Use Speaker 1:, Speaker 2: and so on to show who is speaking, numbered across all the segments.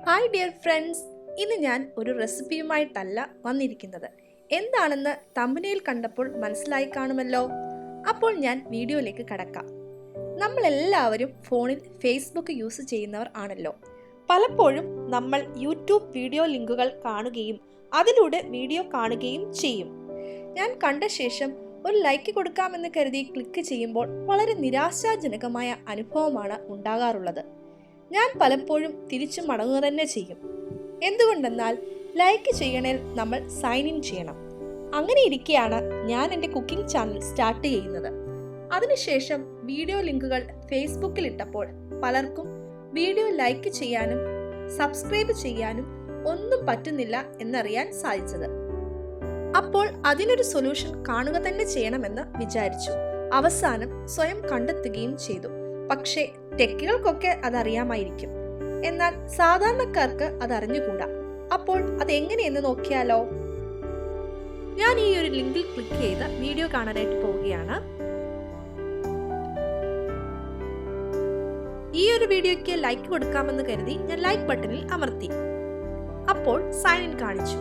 Speaker 1: Hi dear friends, ഇന്ന് ഞാൻ ഒരു റെസിപ്പിയുമായിട്ടല്ല വന്നിരിക്കുന്നത്. എന്താണെന്ന് തമ്പനയിൽ കണ്ടപ്പോൾ മനസ്സിലായി കാണുമല്ലോ. അപ്പോൾ ഞാൻ വീഡിയോയിലേക്ക് കടക്കാം. നമ്മളെല്ലാവരും ഫോണിൽ ഫേസ്ബുക്ക് യൂസ് ചെയ്യുന്നവർ ആണല്ലോ. പലപ്പോഴും നമ്മൾ യൂട്യൂബ് വീഡിയോ ലിങ്കുകൾ കാണുകയും അതിലൂടെ വീഡിയോ കാണുകയും ചെയ്യും. ഞാൻ കണ്ട ശേഷം ഒരു ലൈക്ക് കൊടുക്കാമെന്ന് കരുതി ക്ലിക്ക് ചെയ്യുമ്പോൾ വളരെ നിരാശാജനകമായ അനുഭവമാണ് ഉണ്ടാകാറുള്ളത്. ഞാൻ പലപ്പോഴും തിരിച്ചു മടങ്ങുക തന്നെ ചെയ്യും. എന്തുകൊണ്ടെന്നാൽ ലൈക്ക് ചെയ്യണേൽ നമ്മൾ സൈൻ ഇൻ ചെയ്യണം. അങ്ങനെ ഇരിക്കെയാണ് ഞാൻ എൻ്റെ കുക്കിംഗ് ചാനൽ സ്റ്റാർട്ട് ചെയ്യുന്നത്. അതിനുശേഷം വീഡിയോ ലിങ്കുകൾ ഫേസ്ബുക്കിൽ ഇട്ടപ്പോൾ പലർക്കും വീഡിയോ ലൈക്ക് ചെയ്യാനും സബ്സ്ക്രൈബ് ചെയ്യാനും ഒന്നും പറ്റുന്നില്ല എന്നറിയാൻ സാധിച്ചത്. അപ്പോൾ അതിനൊരു സൊല്യൂഷൻ കാണുക തന്നെ ചെയ്യണമെന്ന് വിചാരിച്ചു. അവസാനം സ്വയം കണ്ടെത്തുകയും ചെയ്തു. പക്ഷേ ടെക്കുകൾക്കൊക്കെ അതറിയാമായിരിക്കും, എന്നാൽ സാധാരണക്കാർക്ക് അത് അറിഞ്ഞുകൂടാ. അപ്പോൾ അതെങ്ങനെയെന്ന് നോക്കിയാലോ. ഞാൻ ഈ ഒരു ലിങ്കിൽ ക്ലിക്ക് ചെയ്ത് വീഡിയോ കാണാനായിട്ട് പോവുകയാണ്. ഈ ഒരു വീഡിയോയ്ക്ക് ലൈക്ക് കൊടുക്കാമെന്ന് കരുതി ഞാൻ ലൈക്ക് ബട്ടണിൽ അമർത്തി. അപ്പോൾ സൈൻ ഇൻ കാണിച്ചു.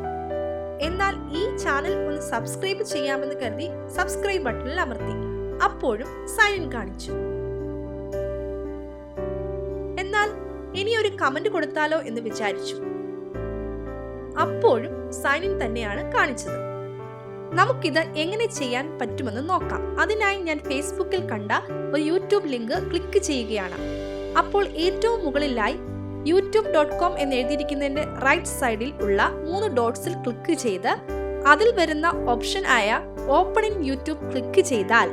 Speaker 1: എന്നാൽ ഈ ചാനൽ ഒന്ന് സബ്സ്ക്രൈബ് ചെയ്യാമെന്ന് കരുതി സബ്സ്ക്രൈബ് ബട്ടണിൽ അമർത്തി. അപ്പോഴും സൈൻ ഇൻ കാണിച്ചു. എന്നാൽ ഇനി ഒരു കമന്റ് കൊടുത്താലോ എന്ന് വിചാരിച്ചു. അപ്പോഴും സൈൻ ഇൻ തന്നെയാണ് കാണിച്ചത്. നമുക്കിത് എങ്ങനെ ചെയ്യാൻ പറ്റുമെന്ന് നോക്കാം. അതിനായി ഞാൻ ഫേസ്ബുക്കിൽ കണ്ട ഒരു യൂട്യൂബ് ലിങ്ക് ക്ലിക്ക് ചെയ്യുകയാണ്. അപ്പോൾ ഏറ്റവും മുകളിലായി youtube.com എന്ന് എഴുതിയിരിക്കുന്നതിന്റെ റൈറ്റ് സൈഡിൽ ഉള്ള 3 ഡോട്ട്സിൽ ക്ലിക്ക് ചെയ്ത് അതിൽ വരുന്ന ഓപ്ഷൻ ആയ ഓപ്പൺ ഇൻ യൂട്യൂബ് ക്ലിക്ക് ചെയ്താൽ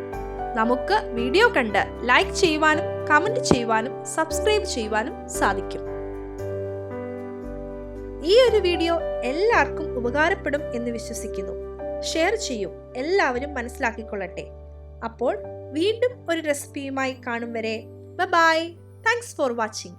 Speaker 1: നമുക്ക് വീഡിയോ കണ്ട് ലൈക്ക് ചെയ്യുവാനും കമന്റ് ചെയ്യുവാനും സബ്സ്ക്രൈബ് ചെയ്യുവാനും സാധിക്കും. ഈ ഒരു വീഡിയോ എല്ലാവർക്കും ഉപകാരപ്പെടും എന്ന് വിശ്വസിക്കുന്നു. ഷെയർ ചെയ്യൂ, എല്ലാവരും മനസ്സിലാക്കിക്കൊള്ളട്ടെ. അപ്പോൾ വീണ്ടും ഒരു റെസിപ്പിയുമായി കാണും വരെ ബൈ. Thanks for watching.